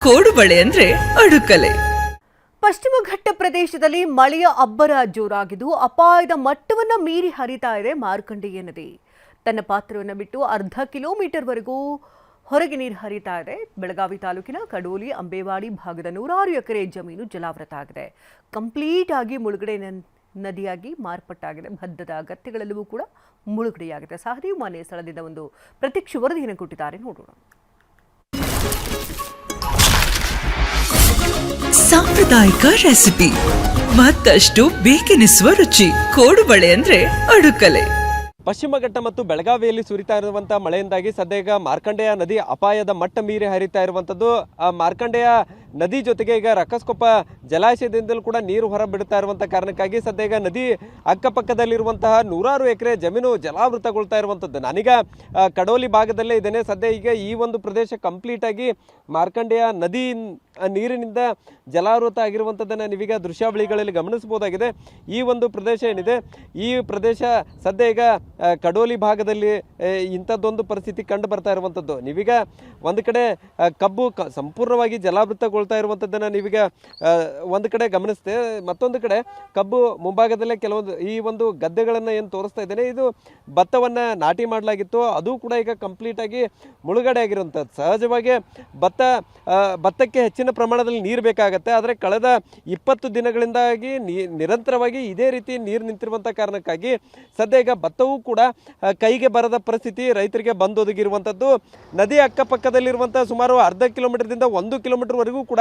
ಕೋಡುಬಳೆ ಅಂದ್ರೆ ಅಡುಕಲೆ. ಪಶ್ಚಿಮ ಘಟ್ಟ ಪ್ರದೇಶದಲ್ಲಿ ಮಳೆಯ ಅಬ್ಬರ ಜೋರಾಗಿದ್ದು ಅಪಾಯದ ಮಟ್ಟವನ್ನು ಮೀರಿ ಹರಿತಾ ಇದೆ ಮಾರ್ಕಂಡೇಯ ನದಿ. ತನ್ನ ಪಾತ್ರವನ್ನು ಬಿಟ್ಟು ಅರ್ಧ ಕಿಲೋಮೀಟರ್ವರೆಗೂ ಹೊರಗೆ ನೀರು ಹರಿತಾ ಇದೆ. ಬೆಳಗಾವಿ ತಾಲೂಕಿನ ಕಡೋಲಿ ಅಂಬೇವಾಡಿ ಭಾಗದ 100 ಎಕರೆ ಜಮೀನು ಜಲಾವೃತ ಆಗಿದೆ. ಕಂಪ್ಲೀಟ್ ಆಗಿ ಮುಳುಗಡೆ ನದಿಯಾಗಿ ಮಾರ್ಪಟ್ಟಾಗಿದೆ. ಭತ್ತದ ಗದ್ದೆಗಳೆಲ್ಲವೂ ಕೂಡ ಮುಳುಗಡೆಯಾಗಿದೆ. ಸಹದೇವ್ ಮಾನೆ ಸ್ಥಳದಿಂದ ಒಂದು ಪ್ರತ್ಯಕ್ಷ ವರದಿಯನ್ನು ಕೊಟ್ಟಿದ್ದಾರೆ, ನೋಡೋಣ. ಸಾಂಪ್ರದಾಯಿಕ ರೆಸಿಪಿ, ಮತ್ತಷ್ಟು ಬೇಕೆನಿಸುವ ರುಚಿ. ಕೋಡುಬಳೆ ಅಂದ್ರೆ ಅಡುಕಲೆ. ಪಶ್ಚಿಮ ಘಟ್ಟ ಮತ್ತು ಬೆಳಗಾವಿಯಲ್ಲಿ ಸುರಿತಾ ಇರುವಂತಹ ಮಳೆಯಿಂದಾಗಿ ಸದ್ಯ ಈಗ ಮಾರ್ಕಂಡೇಯ ನದಿ ಅಪಾಯದ ಮಟ್ಟ ಮೀರಿ ಹರಿತಾ ಇರುವಂಥದ್ದು. ಆ ಮಾರ್ಕಂಡೇಯ ನದಿ ಜೊತೆಗೆ ಈಗ ರಕ್ಕಸ್ಕೊಪ್ಪ ಜಲಾಶಯದಿಂದಲೂ ಕೂಡ ನೀರು ಹೊರ ಬಿಡುತ್ತಾ ಇರುವಂಥ ಕಾರಣಕ್ಕಾಗಿ ಸದ್ಯ ಈಗ ನದಿ ಅಕ್ಕಪಕ್ಕದಲ್ಲಿರುವಂತಹ 100 ಎಕರೆ ಜಮೀನು ಜಲಾವೃತಗೊಳ್ತಾ ಇರುವಂಥದ್ದು. ನಾನೀಗ ಕಡೋಲಿ ಭಾಗದಲ್ಲೇ ಇದ್ದೇನೆ. ಸದ್ಯ ಈಗ ಈ ಒಂದು ಪ್ರದೇಶ ಕಂಪ್ಲೀಟ್ ಆಗಿ ಮಾರ್ಕಂಡೇಯ ನದಿ ನೀರಿನಿಂದ ಜಲಾವೃತ ಆಗಿರುವಂಥದ್ದನ್ನು ನೀವೀಗ ದೃಶ್ಯಾವಳಿಗಳಲ್ಲಿ ಗಮನಿಸಬಹುದಾಗಿದೆ. ಈ ಒಂದು ಪ್ರದೇಶ ಏನಿದೆ, ಈ ಪ್ರದೇಶ ಸದ್ಯ ಈಗ ಕಡೋಲಿ ಭಾಗದಲ್ಲಿ ಇಂಥದ್ದೊಂದು ಪರಿಸ್ಥಿತಿ ಕಂಡು ಬರ್ತಾ ಇರುವಂಥದ್ದು. ನೀವೀಗ ಒಂದು ಕಡೆ ಕಬ್ಬು ಸಂಪೂರ್ಣವಾಗಿ ಜಲಾವೃತಗೊಳ್ತಾ ಇರುವಂಥದ್ದನ್ನು ನೀವೀಗ ಒಂದು ಕಡೆ ಗಮನಿಸ್ತೇ, ಮತ್ತೊಂದು ಕಡೆ ಕಬ್ಬು ಮುಂಭಾಗದಲ್ಲೇ ಕೆಲವೊಂದು ಈ ಒಂದು ಗದ್ದೆಗಳನ್ನು ಏನು ತೋರಿಸ್ತಾ ಇದ್ದೇನೆ, ಇದು ಭತ್ತವನ್ನು ನಾಟಿ ಮಾಡಲಾಗಿತ್ತು. ಅದು ಕೂಡ ಈಗ ಕಂಪ್ಲೀಟ್ ಆಗಿ ಮುಳುಗಡೆ ಆಗಿರುವಂಥದ್ದು. ಸಹಜವಾಗಿ ಭತ್ತಕ್ಕೆ ಹೆಚ್ಚಿನ ಪ್ರಮಾಣದಲ್ಲಿ ನೀರು ಬೇಕಾಗತ್ತೆ. ಆದರೆ ಕಳೆದ 20 ದಿನಗಳಿಂದಾಗಿ ನಿರಂತರವಾಗಿ ಇದೇ ರೀತಿ ನೀರು ನಿಂತಿರುವಂಥ ಕಾರಣಕ್ಕಾಗಿ ಸದ್ಯ ಈಗ ಭತ್ತವೂ ಕೂಡ ಕೈಗೆ ಬರದ ಪರಿಸ್ಥಿತಿ ರೈತರಿಗೆ ಬಂದೊದಗಿರುವಂಥದ್ದು. ನದಿ ಅಕ್ಕಪಕ್ಕದಲ್ಲಿರುವಂಥ ಸುಮಾರು ಅರ್ಧ ಕಿಲೋಮೀಟರ್ದಿಂದ 1 ಕಿಲೋಮೀಟರ್ವರೆಗೂ ಕೂಡ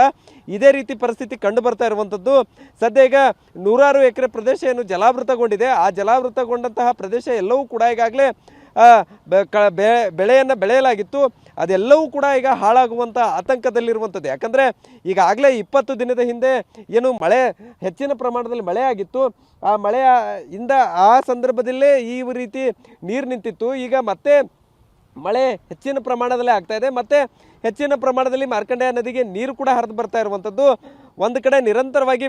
ಇದೇ ರೀತಿ ಪರಿಸ್ಥಿತಿ ಕಂಡು ಬರ್ತಾ ಇರುವಂಥದ್ದು. ಸದ್ಯ ಈಗ 100 ಎಕರೆ ಪ್ರದೇಶ ಏನು ಜಲಾವೃತಗೊಂಡಿದೆ, ಆ ಜಲಾವೃತಗೊಂಡಂತಹ ಪ್ರದೇಶ ಎಲ್ಲವೂ ಕೂಡ ಈಗಾಗಲೇ ಬೆಳೆಯನ್ನು ಬೆಳೆಯಲಾಗಿತ್ತು. ಅದೆಲ್ಲವೂ ಕೂಡ ಈಗ ಹಾಳಾಗುವಂಥ ಆತಂಕದಲ್ಲಿರುವಂಥದ್ದು. ಯಾಕಂದರೆ ಈಗಾಗಲೇ 20 ದಿನದ ಹಿಂದೆ ಏನು ಮಳೆ ಹೆಚ್ಚಿನ ಪ್ರಮಾಣದಲ್ಲಿ ಮಳೆ ಆಗಿತ್ತು. ಆ ಮಳೆಯಿಂದ ಆ ಸಂದರ್ಭದಲ್ಲೇ ಈ ರೀತಿ ನೀರು ನಿಂತಿತ್ತು. ಈಗ ಮತ್ತೆ ಮಳೆ ಹೆಚ್ಚಿನ ಪ್ರಮಾಣದಲ್ಲೇ ಆಗ್ತಾ ಇದೆ. ಮತ್ತು ಹೆಚ್ಚಿನ ಪ್ರಮಾಣದಲ್ಲಿ ಮಾರ್ಕಂಡೇಯ ನದಿಗೆ ನೀರು ಕೂಡ ಹರಿದು ಬರ್ತಾ ಇರುವಂಥದ್ದು. ಒಂದು ಕಡೆ ನಿರಂತರವಾಗಿ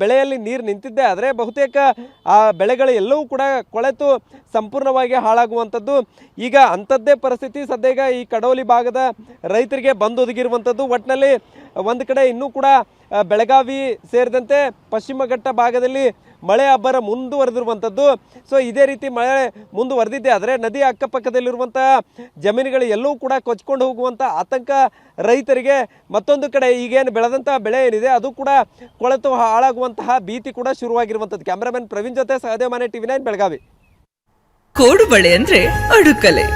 ಬೆಳೆಯಲ್ಲಿ ನೀರು ನಿಂತಿದ್ದೆ, ಆದರೆ ಬಹುತೇಕ ಆ ಬೆಳೆಗಳು ಎಲ್ಲವೂ ಕೂಡ ಕೊಳೆತು ಸಂಪೂರ್ಣವಾಗಿ ಹಾಳಾಗುವಂಥದ್ದು. ಈಗ ಅಂಥದ್ದೇ ಪರಿಸ್ಥಿತಿ ಸದ್ಯ ಈಗ ಈ ಕಡೋಲಿ ಭಾಗದ ರೈತರಿಗೆ ಬಂದೊದಗಿರುವಂಥದ್ದು. ಒಟ್ಟಿನಲ್ಲಿ ಒಂದು ಕಡೆ ಇನ್ನೂ ಕೂಡ ಬೆಳಗಾವಿ ಸೇರಿದಂತೆ ಪಶ್ಚಿಮ ಘಟ್ಟ ಭಾಗದಲ್ಲಿ ಮಳೆ ಅಬ್ಬರ ಮುಂದುವರೆದಿರುವಂಥದ್ದು. ಸೊ ಇದೇ ರೀತಿ ಮಳೆ ಮುಂದುವರೆದಿದ್ದೆ ಆದರೆ ನದಿ ಅಕ್ಕಪಕ್ಕದಲ್ಲಿರುವಂತಹ ಜಮೀನುಗಳು ಎಲ್ಲವೂ ಕೂಡ ಕೊಚ್ಕೊಂಡು ಹೋಗುವಂಥ ಆತಂಕ ರೈತರಿಗೆ. ಮತ್ತೊಂದು ಕಡೆ ಈಗೇನು ಬೆಳೆದಂತಹ ಬೆಳೆ ಏನಿದೆ ಅದು ಕೂಡ ಕೊಳೆತು ಹಾಳಾಗುವಂತಹ ಭೀತಿ ಕೂಡ ಶುರುವಾಗಿರುವಂಥದ್ದು. ಕ್ಯಾಮ್ರಾಮನ್ ಪ್ರವೀಣ್ ಜೊತೆ ಸಹದೇವ್ ಮಾನೆ, TV9 ಬೆಳಗಾವಿ. ಕೋಡುಬಳೆ ಅಂದ್ರೆ ಅಡುಕಲೆ.